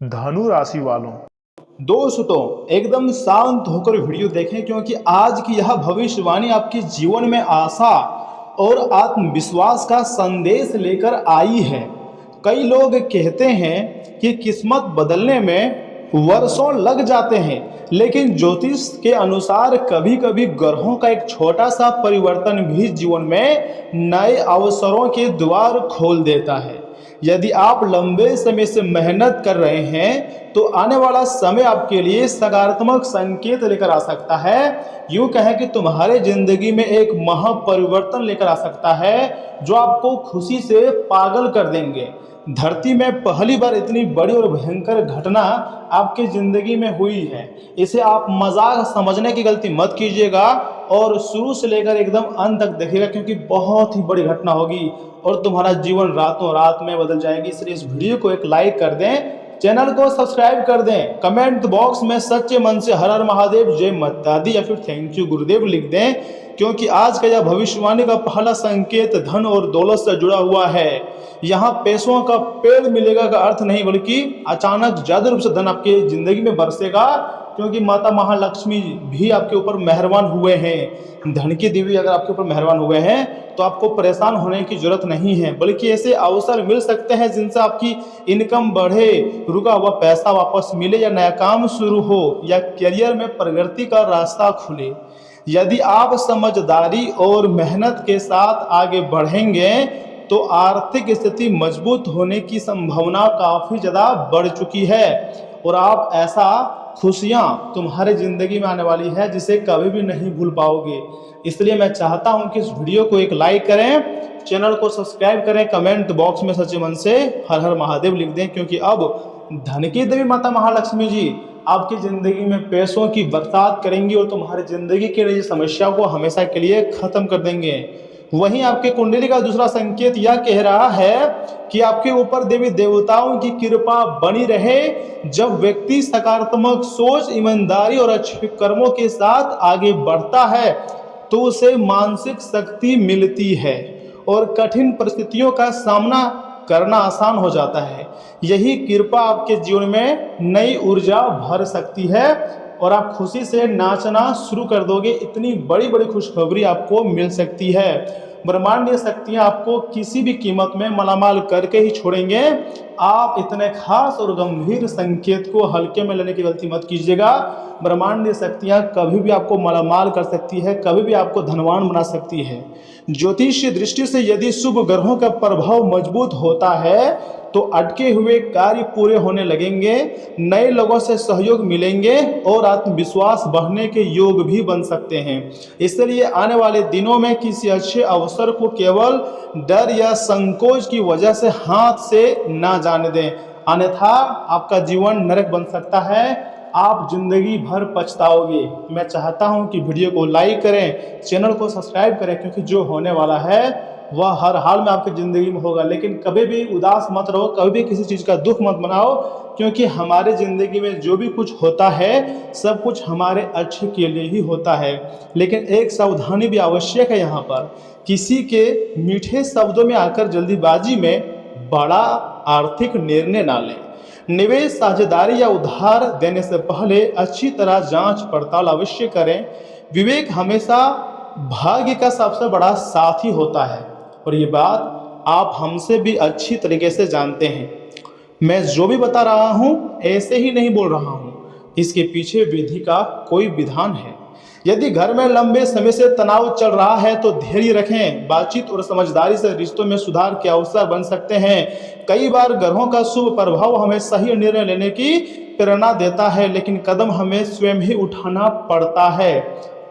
धनु राशि वालों, दोस्तों एकदम शांत होकर वीडियो देखें क्योंकि आज की यह भविष्यवाणी आपके जीवन में आशा और आत्मविश्वास का संदेश लेकर आई है। कई लोग कहते हैं कि किस्मत बदलने में वर्षों लग जाते हैं, लेकिन ज्योतिष के अनुसार कभी कभी ग्रहों का एक छोटा सा परिवर्तन भी जीवन में नए अवसरों के द्वार खोल देता है। यदि आप लंबे समय से मेहनत कर रहे हैं तो आने वाला समय आपके लिए सकारात्मक संकेत लेकर आ सकता है। यूं कहें कि तुम्हारे जिंदगी में एक महापरिवर्तन लेकर आ सकता है जो आपको खुशी से पागल कर देंगे। धरती में पहली बार इतनी बड़ी और भयंकर घटना आपकी जिंदगी में हुई है। इसे आप मजाक समझने की गलती मत कीजिएगा और शुरू से लेकर एकदम अंत तक देखिएगा, क्योंकि बहुत ही बड़ी घटना होगी और तुम्हारा जीवन रातों रात में बदल जाएगी। इसलिए इस वीडियो को एक लाइक कर दें, चैनल को सब्सक्राइब कर दें, कमेंट बॉक्स में सच्चे मन से हर हर महादेव, जय माता दी या फिर थैंक यू गुरुदेव लिख दें, क्योंकि आज का यह भविष्यवाणी का पहला संकेत धन और दौलत से जुड़ा हुआ है। यहाँ पैसों का पेड़ मिलेगा का अर्थ नहीं, बल्कि अचानक ज्यादा रूप से धन आपके जिंदगी में बरसेगा, क्योंकि माता महालक्ष्मी भी आपके ऊपर मेहरबान हुए हैं। धन की देवी अगर आपके ऊपर मेहरबान हुए हैं तो आपको परेशान होने की जरूरत नहीं है, बल्कि ऐसे अवसर मिल सकते हैं जिनसे आपकी इनकम बढ़े, रुका हुआ पैसा वापस मिले, या नया काम शुरू हो, या करियर में प्रगति का रास्ता खुले। यदि आप समझदारी और मेहनत के साथ आगे बढ़ेंगे तो आर्थिक स्थिति मजबूत होने की संभावना काफ़ी ज़्यादा बढ़ चुकी है और आप ऐसा खुशियाँ तुम्हारे ज़िंदगी में आने वाली है जिसे कभी भी नहीं भूल पाओगे। इसलिए मैं चाहता हूं कि इस वीडियो को एक लाइक करें, चैनल को सब्सक्राइब करें, कमेंट बॉक्स में सच्चे मन से हर हर महादेव लिख दें, क्योंकि अब धन की देवी माता महालक्ष्मी जी आपकी ज़िंदगी में पैसों की बरसात करेंगी और तुम्हारी ज़िंदगी की निजी समस्या को हमेशा के लिए ख़त्म कर देंगे। वहीं आपके कुंडली का दूसरा संकेत यह कह रहा है कि आपके ऊपर देवी देवताओं की कृपा बनी रहे। जब व्यक्ति सकारात्मक सोच, ईमानदारी और अच्छे कर्मों के साथ आगे बढ़ता है तो उसे मानसिक शक्ति मिलती है और कठिन परिस्थितियों का सामना करना आसान हो जाता है। यही कृपा आपके जीवन में नई ऊर्जा भर सकती है और आप खुशी से नाचना शुरू कर दोगे। इतनी बड़ी बड़ी खुशखबरी आपको मिल सकती है। ब्रह्मांडीय शक्तियाँ आपको किसी भी कीमत में मालामाल करके ही छोड़ेंगे। आप इतने खास और गंभीर संकेत को हल्के में लेने की गलती मत कीजिएगा। ब्रह्मांडीय शक्तियाँ कभी भी आपको मालामाल कर सकती है, कभी भी आपको धनवान बना सकती है। ज्योतिषीय दृष्टि से यदि शुभ ग्रहों का प्रभाव मजबूत होता है तो अटके हुए कार्य पूरे होने लगेंगे, नए लोगों से सहयोग मिलेंगे और आत्मविश्वास बढ़ने के योग भी बन सकते हैं। इसलिए आने वाले दिनों में किसी अच्छे अवसर को केवल डर या संकोच की वजह से हाथ से ना जाने दें, अन्यथा आपका जीवन नरक बन सकता है। आप जिंदगी भर पछताओगे। मैं चाहता हूं कि वीडियो को लाइक करें, चैनल को सब्सक्राइब करें, क्योंकि जो होने वाला है वह हर हाल में आपकी ज़िंदगी में होगा। लेकिन कभी भी उदास मत रहो, कभी भी किसी चीज़ का दुख मत मनाओ, क्योंकि हमारे ज़िंदगी में जो भी कुछ होता है सब कुछ हमारे अच्छे के लिए ही होता है। लेकिन एक सावधानी भी आवश्यक है यहाँ पर, किसी के मीठे शब्दों में आकर जल्दीबाजी में बड़ा आर्थिक निर्णय ना लें। निवेश, साझेदारी या उधार देने से पहले अच्छी तरह जांच पड़ताल अवश्य करें। विवेक हमेशा भाग्य का सबसे बड़ा साथी होता है और ये बात आप हमसे भी अच्छी तरीके से जानते हैं। मैं जो भी बता रहा हूँ ऐसे ही नहीं बोल रहा हूँ, इसके पीछे विधि का कोई विधान है। यदि घर में लंबे समय से तनाव चल रहा है तो धैर्य रखें। बातचीत और समझदारी से रिश्तों में सुधार के अवसर बन सकते हैं। कई बार ग्रहों का शुभ प्रभाव हमें सही निर्णय लेने की प्रेरणा देता है, लेकिन कदम हमें स्वयं ही उठाना पड़ता है।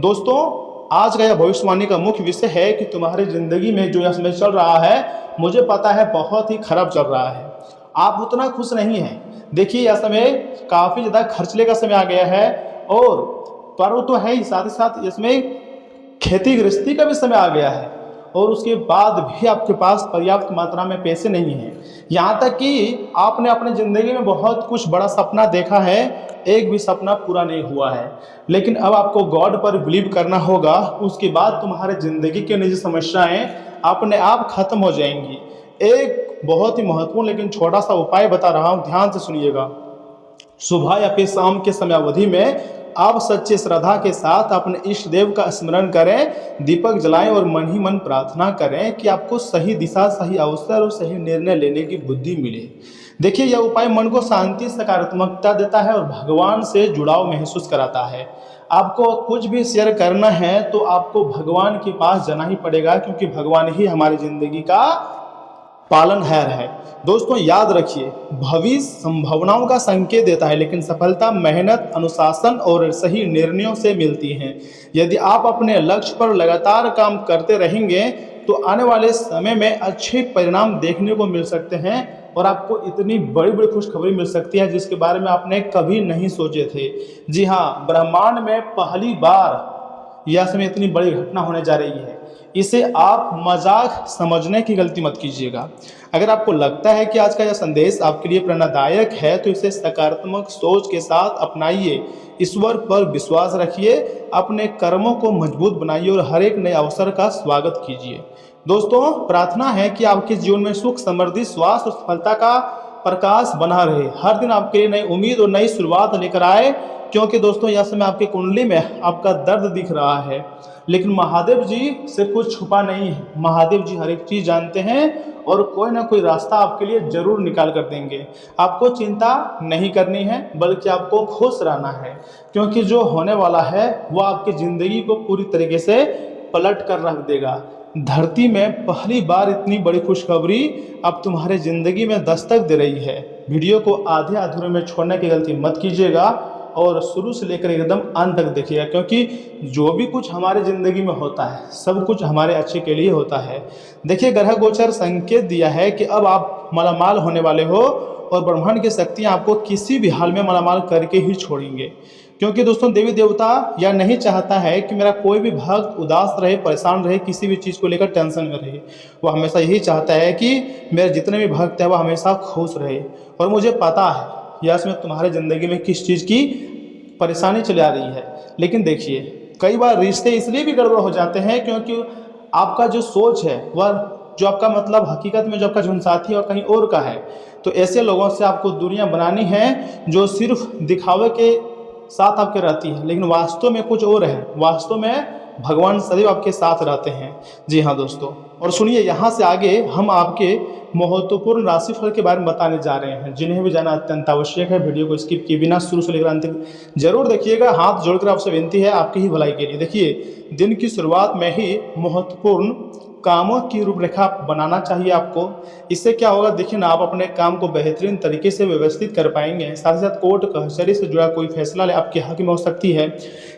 दोस्तों, आज का यह भविष्यवाणी का मुख्य विषय है कि तुम्हारी जिंदगी में जो यह समय चल रहा है, मुझे पता है बहुत ही खराब चल रहा है, आप उतना खुश नहीं हैं। देखिए, यह समय काफ़ी ज़्यादा खर्चले का समय आ गया है और पर्व तो है ही, साथ ही साथ इसमें खेती गृहस्थी का भी समय आ गया है और उसके बाद भी आपके पास पर्याप्त मात्रा में पैसे नहीं हैं। यहाँ तक कि आपने अपने ज़िंदगी में बहुत कुछ बड़ा सपना देखा है, एक भी सपना पूरा नहीं हुआ है। लेकिन अब आपको गॉड पर बिलीव करना होगा, उसके बाद तुम्हारे ज़िंदगी की निजी समस्याएं अपने आप खत्म हो जाएंगी। एक बहुत ही महत्वपूर्ण लेकिन छोटा सा उपाय बता रहा हूँ, ध्यान से सुनिएगा। सुबह या फिर शाम के समयावधि में आप सच्ची श्रद्धा के साथ अपने इष्ट देव का स्मरण करें, दीपक जलाएं और मन ही मन प्रार्थना करें कि आपको सही दिशा, सही अवसर और सही निर्णय लेने की बुद्धि मिले। देखिए, यह उपाय मन को शांति, सकारात्मकता देता है और भगवान से जुड़ाव महसूस कराता है। आपको कुछ भी शेयर करना है तो आपको भगवान के पास जाना ही पड़ेगा, क्योंकि भगवान ही हमारी जिंदगी का पालनहार है। दोस्तों याद रखिए, भविष्य संभावनाओं का संकेत देता है, लेकिन सफलता मेहनत, अनुशासन और सही निर्णयों से मिलती है। यदि आप अपने लक्ष्य पर लगातार काम करते रहेंगे तो आने वाले समय में अच्छे परिणाम देखने को मिल सकते हैं और आपको इतनी बड़ी बड़ी खुशखबरी मिल सकती है जिसके बारे में आपने कभी नहीं सोचे थे। जी हाँ, ब्रह्मांड में पहली बार यह समय इतनी बड़ी घटना होने जा रही है। इसे आप मजाक समझने की गलती मत कीजिएगा। अगर आपको लगता है कि आज का यह संदेश आपके लिए प्रेरणादायक है तो इसे सकारात्मक सोच के साथ अपनाइए, ईश्वर पर विश्वास रखिए, अपने कर्मों को मजबूत बनाइए और हर एक नए अवसर का स्वागत कीजिए। दोस्तों, प्रार्थना है कि आपके जीवन में सुख, समृद्धि, स्वास्थ्य और सफलता का प्रकाश बना रहे। हर दिन आपके लिए नई उम्मीद और नई शुरुआत लेकर आए, क्योंकि दोस्तों यह समय आपकी कुंडली में आपका दर्द दिख रहा है, लेकिन महादेव जी से कुछ छुपा नहीं है। महादेव जी हर एक चीज़ जानते हैं और कोई ना कोई रास्ता आपके लिए जरूर निकाल कर देंगे। आपको चिंता नहीं करनी है, बल्कि आपको खुश रहना है, क्योंकि जो होने वाला है वह आपकी ज़िंदगी को पूरी तरीके से पलट कर रख देगा। धरती में पहली बार इतनी बड़ी खुशखबरी अब तुम्हारे ज़िंदगी में दस्तक दे रही है। वीडियो को आधे अधूरे में छोड़ने की गलती मत कीजिएगा और शुरू से लेकर एकदम अंत तक देखिएगा, क्योंकि जो भी कुछ हमारे ज़िंदगी में होता है सब कुछ हमारे अच्छे के लिए होता है। देखिए, ग्रह गोचर संकेत दिया है कि अब आप मालामाल होने वाले हो और ब्रह्मांड की शक्तियाँ आपको किसी भी हाल में मालामाल करके ही छोड़ेंगे, क्योंकि दोस्तों देवी देवता यह नहीं चाहता है कि मेरा कोई भी भक्त उदास रहे, परेशान रहे, किसी भी चीज़ को लेकर टेंशन में रहे। वो हमेशा यही चाहता है कि मेरे जितने भी भक्त हैं वो हमेशा खुश रहे। और मुझे पता है यह इसमें तुम्हारे ज़िंदगी में किस चीज़ की परेशानी चली आ रही है, लेकिन देखिए कई बार रिश्ते इसलिए भी गड़बड़ हो जाते हैं क्योंकि आपका जो सोच है वह, जो आपका मतलब हकीकत में जो आपका जीवन साथी है और कहीं और का है। तो ऐसे लोगों से आपको दूरियां बनानी है जो सिर्फ दिखावे के साथ आपके रहती है, लेकिन वास्तव में कुछ और है। वास्तव में भगवान सदैव आपके साथ रहते हैं। जी हाँ दोस्तों, और सुनिए, यहाँ से आगे हम आपके महत्वपूर्ण राशिफल के बारे में बताने जा रहे हैं, जिन्हें भी जाना अत्यंत आवश्यक है। वीडियो को स्किप किए बिना शुरू से लेकर अंत तक जरूर देखिएगा। हाथ जोड़कर आपसे विनती है, आपकी ही भलाई के लिए। देखिए, दिन की शुरुआत में ही महत्वपूर्ण कामों की रूपरेखा बनाना चाहिए आपको। इससे क्या होगा, देखिए ना, आप अपने काम को बेहतरीन तरीके से व्यवस्थित कर पाएंगे। साथ ही साथ कोर्ट कचहरी से जुड़ा कोई फैसला आपके हक में हो सकती है।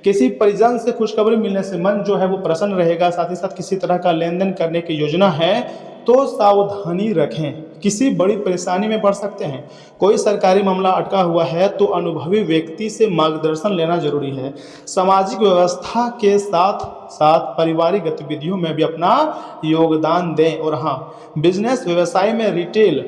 किसी परिजन से खुशखबरी मिलने से मन जो है वो प्रसन्न रहेगा। साथ ही साथ किसी तरह का लेन देन करने की योजना है तो सावधानी रखें, किसी बड़ी परेशानी में पड़ सकते हैं। कोई सरकारी मामला अटका हुआ है तो अनुभवी व्यक्ति से मार्गदर्शन लेना जरूरी है। सामाजिक व्यवस्था के साथ साथ पारिवारिक गतिविधियों में भी अपना योगदान दें। और हाँ, बिजनेस व्यवसाय में रिटेल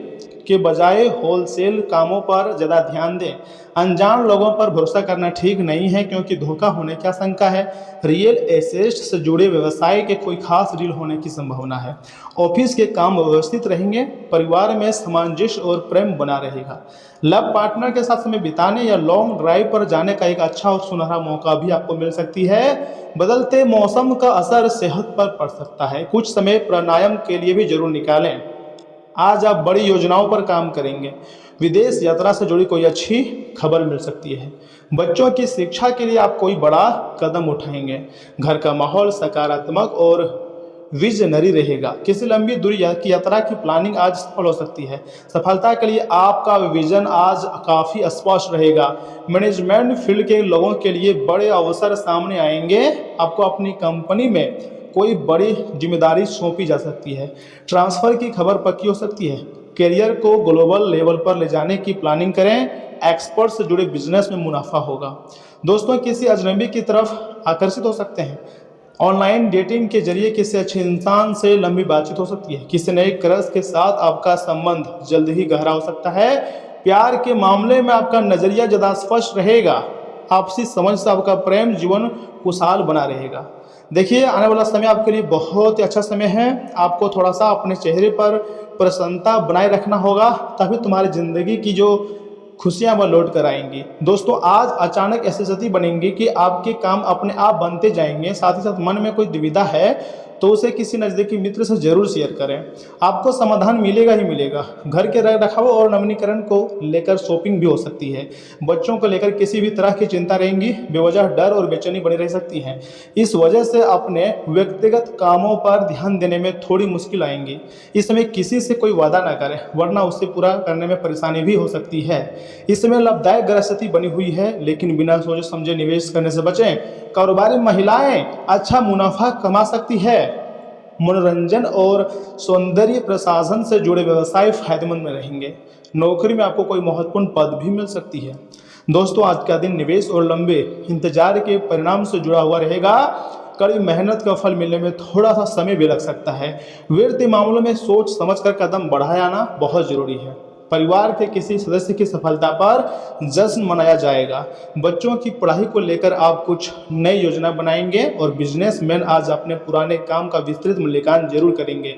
के बजाय होलसेल कामों पर ज़्यादा ध्यान दें। अनजान लोगों पर भरोसा करना ठीक नहीं है, क्योंकि धोखा होने की आशंका है। रियल एस्टेट से जुड़े व्यवसाय के कोई खास डील होने की संभावना है। ऑफिस के काम व्यवस्थित रहेंगे। परिवार में सामंजस्य और प्रेम बना रहेगा। लव पार्टनर के साथ समय बिताने या लॉन्ग ड्राइव पर जाने का एक अच्छा और सुनहरा मौका भी आपको मिल सकती है। बदलते मौसम का असर सेहत पर पड़ सकता है। कुछ समय प्राणायाम के लिए भी जरूर निकालें। आज आप बड़ी योजनाओं पर काम करेंगे। विदेश यात्रा से जुड़ी कोई अच्छी खबर मिल सकती है। बच्चों की शिक्षा के लिए आप कोई बड़ा कदम उठाएंगे। घर का माहौल सकारात्मक और विजनरी रहेगा। किसी लंबी दूरी की यात्रा की प्लानिंग आज सफल हो सकती है। सफलता के लिए आपका विजन आज काफ़ी स्पष्ट रहेगा। मैनेजमेंट फील्ड के लोगों के लिए बड़े अवसर सामने आएंगे। आपको अपनी कंपनी में कोई बड़ी जिम्मेदारी सौंपी जा सकती है। ट्रांसफ़र की खबर पक्की हो सकती है। करियर को ग्लोबल लेवल पर ले जाने की प्लानिंग करें। एक्सपर्ट से जुड़े बिजनेस में मुनाफा होगा। दोस्तों, किसी अजनबी की तरफ आकर्षित हो सकते हैं। ऑनलाइन डेटिंग के जरिए किसी अच्छे इंसान से लंबी बातचीत हो सकती है। किसी नए क्रश के साथ आपका संबंध जल्द ही गहरा हो सकता है। प्यार के मामले में आपका नज़रिया ज़्यादा स्पष्ट रहेगा। आपसी समझ से आपका प्रेम जीवन खुशहाल बना रहेगा। देखिए, आने वाला समय आपके लिए बहुत ही अच्छा समय है। आपको थोड़ा सा अपने चेहरे पर प्रसन्नता बनाए रखना होगा, तभी तुम्हारी ज़िंदगी की जो खुशियां वो लौट कर आएंगी। दोस्तों आज अचानक ऐसी स्थिति बनेंगी कि आपके काम अपने आप बनते जाएंगे। साथ ही साथ मन में कोई दुविधा है तो उसे किसी नज़दीकी मित्र से जरूर शेयर करें, आपको समाधान मिलेगा ही मिलेगा। घर के रख रखाव और नवीनीकरण को लेकर शॉपिंग भी हो सकती है। बच्चों को लेकर किसी भी तरह की चिंता रहेंगी, बेवजह डर और बेचैनी बनी रह सकती है। इस वजह से अपने व्यक्तिगत कामों पर ध्यान देने में थोड़ी मुश्किल आएंगी। इस समय किसी से कोई वादा ना करें वरना उससे पूरा करने में परेशानी भी हो सकती है। इस समय लाभदायक ग्रह स्थिति बनी हुई है, लेकिन बिना सोचे समझे निवेश करने से बचें। कारोबारी महिलाएं अच्छा मुनाफा कमा सकती है। मनोरंजन और सौंदर्य प्रसाधन से जुड़े व्यवसाय फायदेमंद में रहेंगे। नौकरी में आपको कोई महत्वपूर्ण पद भी मिल सकती है। दोस्तों आज का दिन निवेश और लंबे इंतजार के परिणाम से जुड़ा हुआ रहेगा। कड़ी मेहनत का फल मिलने में थोड़ा सा समय भी लग सकता है। वित्तीय मामलों में सोच समझकर कदम बढ़ाना बहुत जरूरी है। परिवार के किसी सदस्य की सफलता पर जश्न मनाया जाएगा। बच्चों की पढ़ाई को लेकर आप कुछ नई योजना बनाएंगे और बिजनेसमैन आज अपने पुराने काम का विस्तृत मूल्यांकन जरूर करेंगे।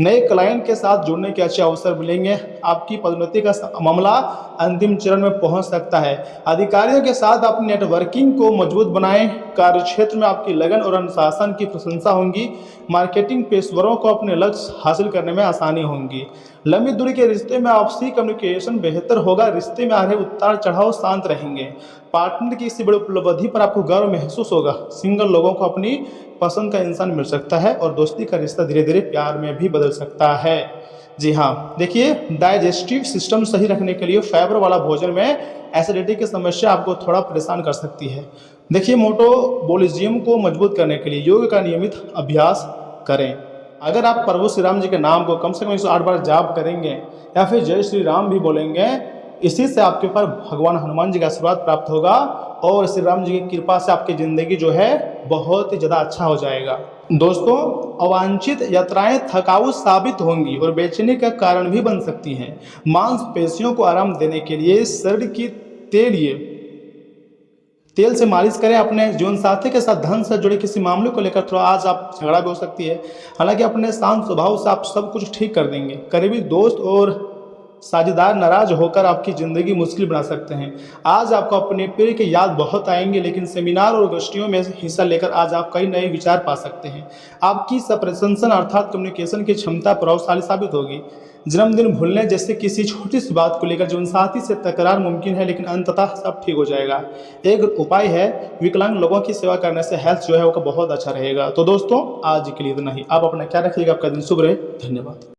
नए क्लाइंट के साथ जुड़ने के अच्छे अवसर मिलेंगे। आपकी पदोन्नति का मामला अंतिम चरण में पहुंच सकता है। अधिकारियों के साथ अपनी नेटवर्किंग को मजबूत बनाएं। कार्यक्षेत्र में आपकी लगन और अनुशासन की प्रशंसा होंगी। मार्केटिंग पेशेवरों को अपने लक्ष्य हासिल करने में आसानी होंगी। लंबी दूरी के रिश्ते में आपसी कम्युनिकेशन बेहतर होगा। रिश्ते में आ रहे उतार चढ़ाव शांत रहेंगे। पार्टनर की इसी बड़ी उपलब्धि पर आपको गर्व महसूस होगा। सिंगल लोगों को अपनी पसंद का इंसान मिल सकता है और दोस्ती का रिश्ता धीरे धीरे प्यार में भी बदल सकता है। जी हाँ, देखिए डाइजेस्टिव सिस्टम सही रखने के लिए फाइबर वाला भोजन में एसिडिटी की समस्या आपको थोड़ा परेशान कर सकती है। देखिए मेटाबॉलिज्म को मजबूत करने के लिए योग का नियमित अभ्यास करें। अगर आप प्रभु श्री राम जी के नाम को कम से कम 108 बार जाप करेंगे या फिर जय श्री राम भी बोलेंगे, इसी से आपके ऊपर भगवान हनुमान जी का आशीर्वाद प्राप्त होगा और श्री राम जी की कृपा से आपकी ज़िंदगी जो है बहुत ही ज़्यादा अच्छा हो जाएगा। दोस्तों अवांछित यात्राएं थकाऊ साबित होंगी और बेचैनी का कारण भी बन सकती हैं। मांसपेशियों को आराम देने के लिए शरीर की तेल से मालिश करें। अपने जीवन साथी के साथ धन से जुड़े किसी मामले को लेकर थोड़ा आज आप झगड़ा भी हो सकती है। हालांकि अपने शांत स्वभाव से आप सब कुछ ठीक कर देंगे। करीबी दोस्त और साझेदार नाराज होकर आपकी ज़िंदगी मुश्किल बना सकते हैं। आज आपको अपने प्रिय की याद बहुत आएंगे, लेकिन सेमिनार और गोष्ठियों में हिस्सा लेकर आज आप कई नए विचार पा सकते हैं। आपकी सप्रेजेंशन अर्थात कम्युनिकेशन की क्षमता प्रभावशाली साबित होगी। जन्मदिन भूलने जैसे किसी छोटी सी बात को लेकर जीवन साथी से तकरार मुमकिन है, लेकिन अंततः सब ठीक हो जाएगा। एक उपाय है, विकलांग लोगों की सेवा करने से हेल्थ जो है वो बहुत अच्छा रहेगा। तो दोस्तों आज के लिए इतना ही। आप अपना ख्याल रखिएगा। आपका दिन शुभ रहे। धन्यवाद।